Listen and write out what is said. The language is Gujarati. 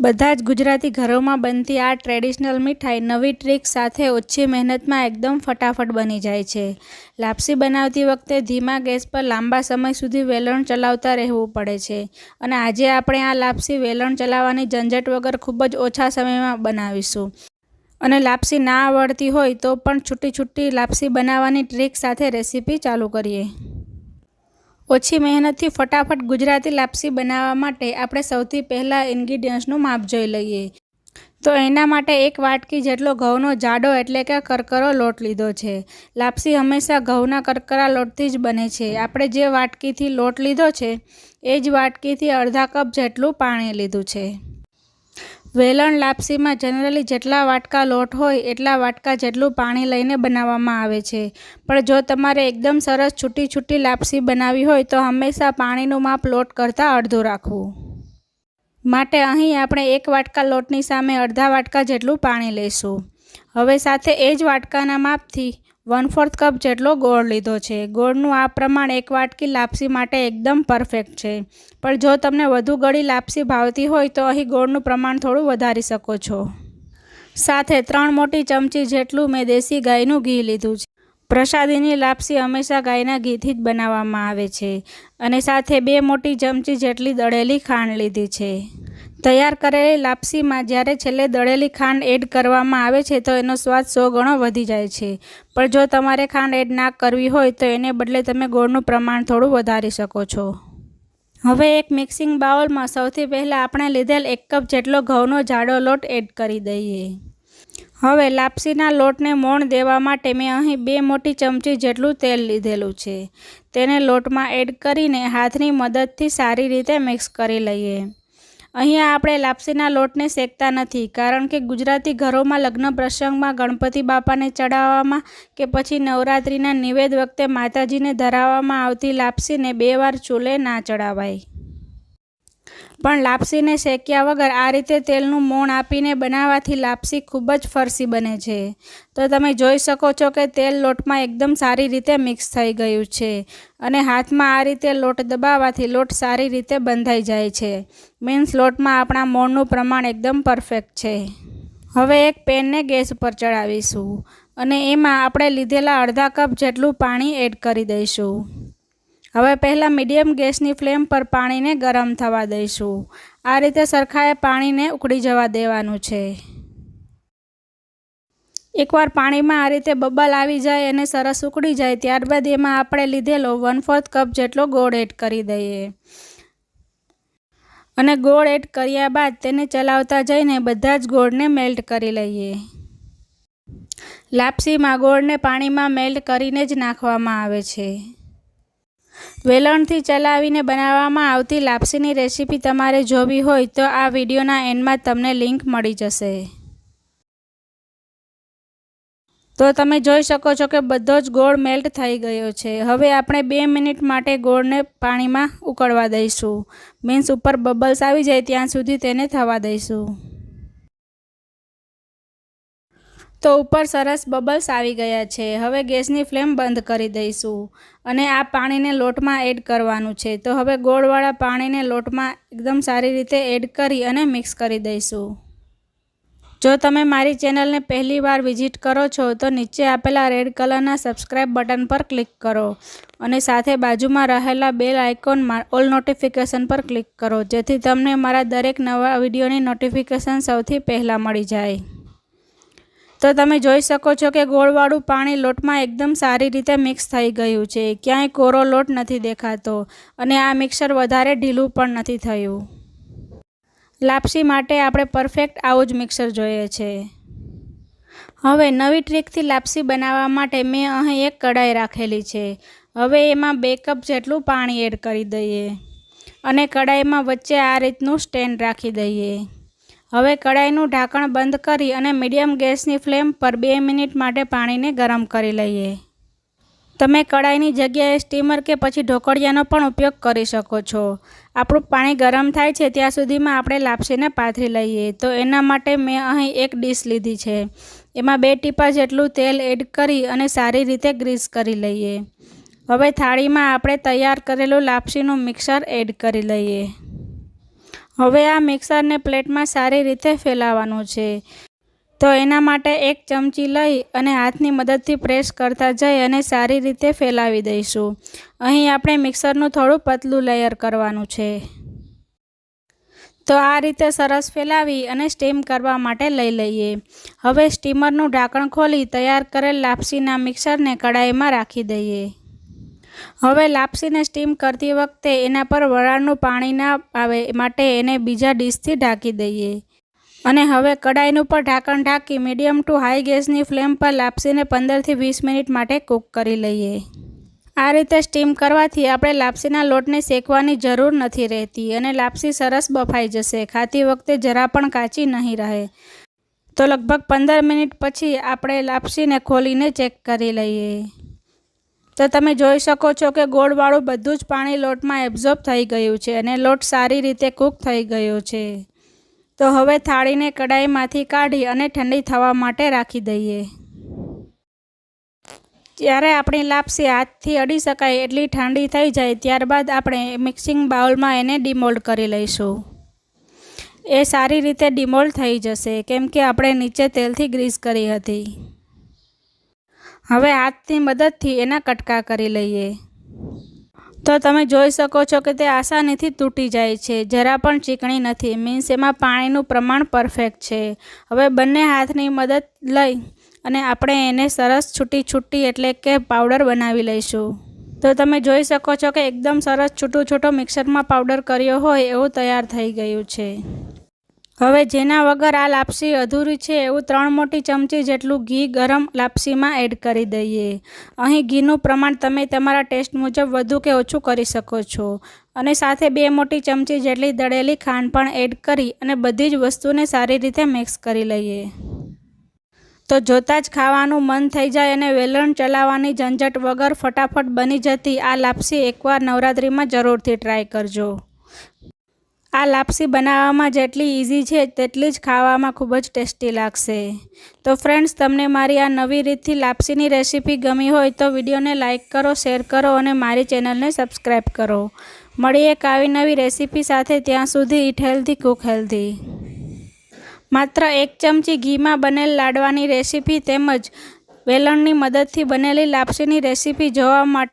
બધા જ ગુજરાતી ઘરોમાં બનતી આ ટ્રેડિશનલ મીઠાઈ નવી ટ્રીક સાથે ઓછી મહેનતમાં એકદમ ફટાફટ બની જાય છે। લાપસી બનાવતી વખતે ધીમા ગેસ પર લાંબા સમય સુધી વેલણ ચલાવતા રહેવું પડે છે અને આજે આપણે આ લાપસી વેલણ ચલાવવાની ઝંઝટ વગર ખૂબ જ ઓછા સમયમાં બનાવીશું। અને લાપસી ના આવડતી હોય તો પણ છૂટી લાપસી બનાવવાની ટ્રીક સાથે રેસીપી ચાલુ કરીએ। ઓછી મહેનતથી ફટાફટ ગુજરાતી લાપસી બનાવવા માટે આપણે સૌથી પહેલાં ઇન્ગ્રીડિયન્ટ્સનું માપ જોઈ લઈએ। તો એના માટે 1 વાટકી જેટલો ઘઉંનો જાડો એટલે કે કરકરો લોટ લીધો છે। લાપસી હંમેશા ઘઉંના કરકરા લોટથી જ બને છે। આપણે જે વાટકીથી લોટ લીધો છે એ જ વાટકીથી અડધા કપ જેટલું પાણી લીધું છે। વેલણ લાપસીમાં જનરલી જેટલા વાટકા લોટ હોય એટલા વાટકા જેટલું પાણી લઈને બનાવવામાં આવે છે, પણ જો તમારે એકદમ સરસ છૂટી લાપસી બનાવવી હોય તો હંમેશા પાણીનું માપ લોટ કરતાં અડધું રાખવું। માટે અહીં આપણે 1 વાટકા લોટની સામે અડધા વાટકા જેટલું પાણી લઈશું। હવે સાથે એ જ વાટકાના માપથી 1/4 કપ જેટલો ગોળ લીધો છે। ગોળનું આ પ્રમાણ 1 વાટકી લાપસી માટે એકદમ પરફેક્ટ છે, પણ જો તમને વધુ ગળી લાપસી ભાવતી હોય તો અહીં ગોળનું પ્રમાણ થોડું વધારી શકો છો। સાથે 3 મોટી ચમચી જેટલું મેં દેશી ગાયનું ઘી લીધું છે। પ્રસાદીની લાપસી હંમેશા ગાયના ઘીથી જ બનાવવામાં આવે છે। અને સાથે 2 મોટી ચમચી જેટલી દળેલી ખાંડ લીધી છે। તૈયાર કરેલી લાપસીમાં જ્યારે છેલ્લે દળેલી ખાંડ એડ કરવામાં આવે છે તો એનો સ્વાદ 100 ગણો વધી જાય છે, પણ જો તમારે ખાંડ એડ ના કરવી હોય તો એને બદલે તમે ગોળનું પ્રમાણ થોડું વધારી શકો છો। હવે એક મિક્સિંગ બાઉલમાં સૌથી પહેલાં આપણે લીધેલ 1 કપ જેટલો ઘઉંનો જાડો લોટ એડ કરી દઈએ। હવે લાપસીના લોટને મોણ દેવા માટે મેં અહીં 2 મોટી ચમચી જેટલું તેલ લીધેલું છે। તેને લોટમાં એડ કરીને હાથની મદદથી સારી રીતે મિક્સ કરી લઈએ। અહીંયા આપણે લાપસીના લોટને શેકતા નથી, કારણ કે ગુજરાતી ઘરોમાં લગ્ન પ્રસંગમાં ગણપતિ બાપાને ચડાવવામાં કે પછી નવરાત્રિના નિવેદ વખતે માતાજીને ધરાવવામાં આવતી લાપસીને 2 વાર ચૂલે ના ચડાવાય। પણ લાપસીને શેક્યા વગર આ રીતે તેલનું મોણ આપીને બનાવવાથી લાપસી ખૂબ જ ફરસી બને છે। તો તમે જોઈ શકો છો કે તેલ લોટમાં એકદમ સારી રીતે મિક્સ થઈ ગયું છે અને હાથમાં આ રીતે લોટ દબાવવાથી લોટ સારી રીતે બંધાઈ જાય છે। મીન્સ લોટમાં આપણા મોણનું પ્રમાણ એકદમ પરફેક્ટ છે। હવે એક પેનને ગેસ ઉપર ચડાવીશું અને એમાં આપણે લીધેલા અડધા કપ જેટલું પાણી એડ કરી દઈશું। હવે પહેલાં મીડિયમ ગેસની ફ્લેમ પર પાણીને ગરમ થવા દઈશું। આ રીતે સરખાએ પાણીને ઉકળી જવા દેવાનું છે। એકવાર પાણીમાં આ રીતે બબલ આવી જાય અને સરસ ઉકળી જાય ત્યારબાદ એમાં આપણે લીધેલો 1/4 કપ જેટલો ગોળ એડ કરી દઈએ અને ગોળ એડ કર્યા બાદ તેને ચલાવતા જઈને બધા જ ગોળને મેલ્ટ કરી લઈએ। લાપસીમાં ગોળને પાણીમાં મેલ્ટ કરીને જ નાખવામાં આવે છે। વેલણથી ચલાવીને બનાવવામાં આવતી લાપસીની રેસીપી તમારે જોવી હોય તો આ વિડીયોના એન્ડમાં તમને લિંક મળી જશે। તો તમે જોઈ શકો છો કે બધો જ ગોળ મેલ્ટ થઈ ગયો છે। હવે આપણે 2 મિનિટ માટે ગોળને પાણીમાં ઉકળવા દઈશું। મીન્સ ઉપર બબલ્સ આવી જાય ત્યાં સુધી તેને થવા દઈશું। તો ઉપર સરસ બબલ્સ આવી ગયા છે। હવે ગેસની ફ્લેમ બંધ કરી દઈશું અને આ પાણીને લોટમાં એડ કરવાનું છે। તો હવે ગોળવાળા પાણીને લોટમાં એકદમ સારી રીતે એડ કરી અને મિક્સ કરી દઈશું। જો તમે મારી ચેનલને પહેલી વાર વિઝિટ કરો છો તો નીચે આપેલા રેડ કલરના સબસ્ક્રાઇબ બટન પર ક્લિક કરો અને સાથે બાજુમાં રહેલા બેલ આઇકોનમાં ઓલ નોટિફિકેશન પર ક્લિક કરો, જેથી તમને મારા દરેક નવા વિડીયોની નોટિફિકેશન સૌથી પહેલાં મળી જાય। તો તમે જોઈ શકો છો કે ગોળવાળું પાણી લોટમાં એકદમ સારી રીતે મિક્સ થઈ ગયું છે। ક્યાંય કોરો લોટ નથી દેખાતો અને આ મિક્સર વધારે ઢીલું પણ નથી થયું। લાપસી માટે આપણે પરફેક્ટ આવું જ મિક્સર જોઈએ છે। હવે નવી ટ્રીકથી લાપસી બનાવવા માટે મેં અહીં એક કઢાઈ રાખેલી છે। હવે એમાં 2 કપ જેટલું પાણી એડ કરી દઈએ અને કઢાઈમાં વચ્ચે આ રીતનું સ્ટેન્ડ રાખી દઈએ। હવે કઢાઈનું ઢાંકણ બંધ કરી અને મીડિયમ ગેસની ફ્લેમ પર 2 મિનિટ માટે પાણીને ગરમ કરી લઈએ। તમે કઢાઈની જગ્યાએ સ્ટીમર કે પછી ઢોકળિયાનો પણ ઉપયોગ કરી શકો છો। આપણું પાણી ગરમ થાય છે ત્યાં સુધીમાં આપણે લાપસીને પાથરી લઈએ। તો એના માટે મેં અહીં એક ડીશ લીધી છે। એમાં 2 ટીપા જેટલું તેલ એડ કરી અને સારી રીતે ગ્રીસ કરી લઈએ। હવે થાળીમાં આપણે તૈયાર કરેલું લાપસીનું મિક્સર એડ કરી લઈએ। હવે આ મિક્સરને પ્લેટમાં સારી રીતે ફેલાવવાનું છે. તો એના માટે 1 ચમચી લઈ અને હાથની મદદથી પ્રેસ કરતા જઈ અને સારી રીતે ફેલાવી દઈશું. અહીં આપણે મિક્સરનું થોડું પતલું લેયર કરવાનું છે. તો આ રીતે સરસ ફેલાવી અને સ્ટીમ કરવા માટે લઈ લઈએ. હવે સ્ટીમરનું ઢાંકણ ખોલી તૈયાર કરેલ લાપસીના મિક્સરને કડાઈમાં રાખી દઈએ. હવે લાપસીને સ્ટીમ કરતી વખતે એના પર વરાળનું પાણી ના આવે માટે એને બીજા ડીશથી ઢાંકી દઈએ. અને હવે કડાઈનું પર ઢાંકણ ઢાંકી મીડિયમ ટુ હાઈ ગેસની ફ્લેમ પર લાપસીને 15 થી 20 મિનિટ માટે કૂક કરી લઈએ. આ રીતે સ્ટીમ કરવાથી આપણે લાપસીના લોટને શેકવાની જરૂર નથી રહેતી અને લાપસી સરસ બફાઈ જશે. ખાતી વખતે જરા પણ કાચી નહીં રહે. તો લગભગ 15 મિનિટ પછી આપણે લાપસીને ખોલીને ચેક કરી લઈએ. તો તમે જોઈ શકો છો કે ગોળવાળું બધું જ પાણી લોટમાં એબ્ઝોર્બ થઈ ગયું છે અને લોટ સારી રીતે કૂક થઈ ગયો છે. તો હવે થાળીને કડાઈમાંથી કાઢી અને ઠંડી થવા માટે રાખી દઈએ. જ્યારે આપણી લાપસી હાથથી અડી શકાય એટલી ઠંડી થઈ જાય ત્યારબાદ આપણે મિક્સિંગ બાઉલમાં એને ડિમોલ્ડ કરી લઈશું. એ સારી રીતે ડિમોલ્ડ થઈ જશે કેમ કે આપણે નીચે તેલથી ગ્રીસ કરી હતી. હવે હાથની મદદથી એના કટકા કરી લઈએ. તો તમે જોઈ શકો છો કે તે આસાનીથી તૂટી જાય છે. જરા પણ ચીકણી નથી. મીન્સ એમાં પાણીનું પ્રમાણ પરફેક્ટ છે. હવે બંને હાથની મદદ લઈ અને આપણે એને સરસ છૂટી એટલે કે પાવડર બનાવી લઈશું. તો તમે જોઈ શકો છો કે એકદમ સરસ છૂટો મિક્સરમાં પાવડર કર્યો હોય એવું તૈયાર થઈ ગયું છે. હવે જેના વગર આ લાપસી અધૂરી છે એવું 3 મોટી ચમચી જેટલું ઘી ગરમ લાપસીમાં એડ કરી દઈએ. અહીં ઘીનું પ્રમાણ તમે તમારા ટેસ્ટ મુજબ વધુ કે ઓછું કરી શકો છો. અને સાથે 2 મોટી ચમચી જેટલી દળેલી ખાંડ પણ એડ કરી અને બધી જ વસ્તુને સારી રીતે મિક્સ કરી લઈએ. તો જોતાં જ ખાવાનું મન થઈ જાય અને વેલણ ચલાવવાની ઝંઝટ વગર ફટાફટ બની જતી આ લાપસી એકવાર નવરાત્રિમાં જરૂરથી ટ્રાય કરજો. આ લાપસી બનાવવામાં જેટલી ઇઝી છે તેટલી જ ખાવામાં ખૂબ જ ટેસ્ટી લાગશે. તો ફ્રેન્ડ્સ, તમને મારી આ નવી રીતથી લાપસીની રેસીપી ગમી હોય તો વિડીયોને લાઇક કરો, શેર કરો અને મારી ચેનલને સબસ્ક્રાઈબ કરો. મળીએ એક આવી નવી રેસીપી સાથે. ત્યાં સુધી ઇટ હેલ્ધી, કુક હેલ્ધી. માત્ર 1 ચમચી ઘીમાં બનેલ લાડવાની રેસીપી તેમજ વેલણની મદદથી બનેલી લાપસીની રેસીપી જોવા માટે